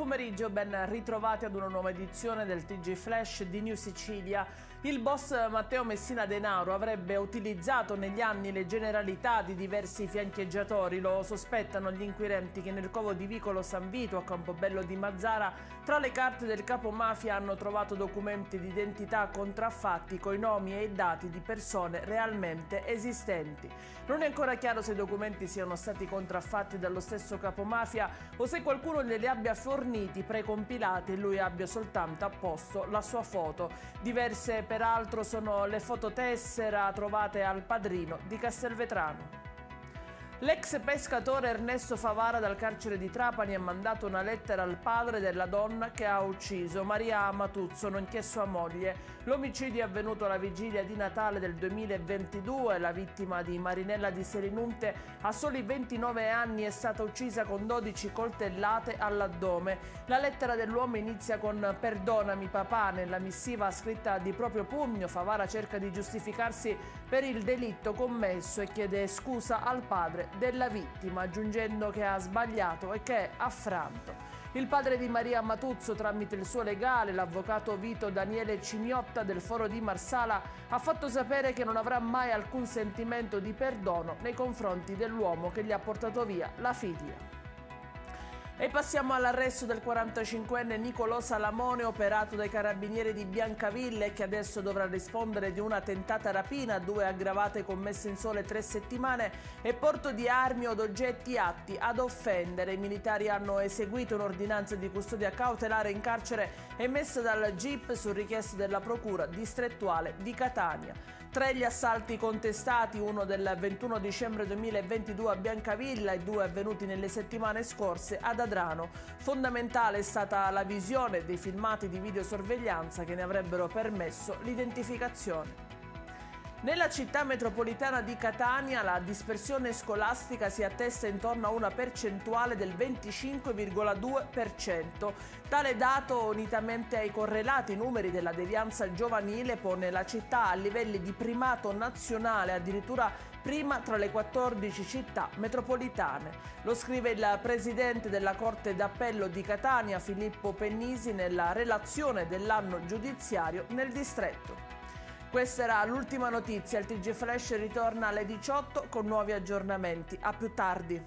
pomeriggio, ben ritrovati ad una nuova edizione del TG Flash di New Sicilia. Il boss Matteo Messina Denaro avrebbe utilizzato negli anni le generalità di diversi fiancheggiatori. Lo sospettano gli inquirenti che nel covo di Vicolo San Vito a Campobello di Mazara tra le carte del capomafia hanno trovato documenti di identità contraffatti coi nomi e i dati di persone realmente esistenti. Non è ancora chiaro se i documenti siano stati contraffatti dallo stesso capomafia o se qualcuno glieli abbia forniti precompilati e lui abbia soltanto apposto la sua foto. Diverse peraltro sono le fototessera trovate al Padrino di Castelvetrano. L'ex pescatore Ernesto Favara dal carcere di Trapani ha mandato una lettera al padre della donna che ha ucciso, Maria Amatuzzo, nonché sua moglie. L'omicidio è avvenuto alla vigilia di Natale del 2022. La vittima di Marinella di Selinunte, a soli 29 anni, è stata uccisa con 12 coltellate all'addome. La lettera dell'uomo inizia con "Perdonami papà". Nella missiva scritta di proprio pugno, Favara cerca di giustificarsi per il delitto commesso e chiede scusa al padre della vittima, aggiungendo che ha sbagliato e che è affranto. Il padre di Maria Amatuzzo, tramite il suo legale, l'avvocato Vito Daniele Cignotta del Foro di Marsala, ha fatto sapere che non avrà mai alcun sentimento di perdono nei confronti dell'uomo che gli ha portato via la figlia. E passiamo all'arresto del 45enne Nicolò Salamone, operato dai carabinieri di Biancaville, che adesso dovrà rispondere di una tentata rapina, 2 aggravate commesse in sole 3 settimane e porto di armi od oggetti atti ad offendere. I militari hanno eseguito un'ordinanza di custodia cautelare in carcere emessa dal GIP su richiesta della Procura distrettuale di Catania. 3 gli assalti contestati, uno del 21 dicembre 2022 a Biancavilla e 2 avvenuti nelle settimane scorse ad Adrano. Fondamentale è stata la visione dei filmati di videosorveglianza che ne avrebbero permesso l'identificazione. Nella città metropolitana di Catania la dispersione scolastica si attesta intorno a una percentuale del 25,2%. Tale dato, unitamente ai correlati numeri della devianza giovanile, pone la città a livelli di primato nazionale, addirittura prima tra le 14 città metropolitane. Lo scrive il presidente della Corte d'Appello di Catania, Filippo Pennisi, nella relazione dell'anno giudiziario nel distretto. Questa era l'ultima notizia. Il TG Flash ritorna alle 18 con nuovi aggiornamenti. A più tardi.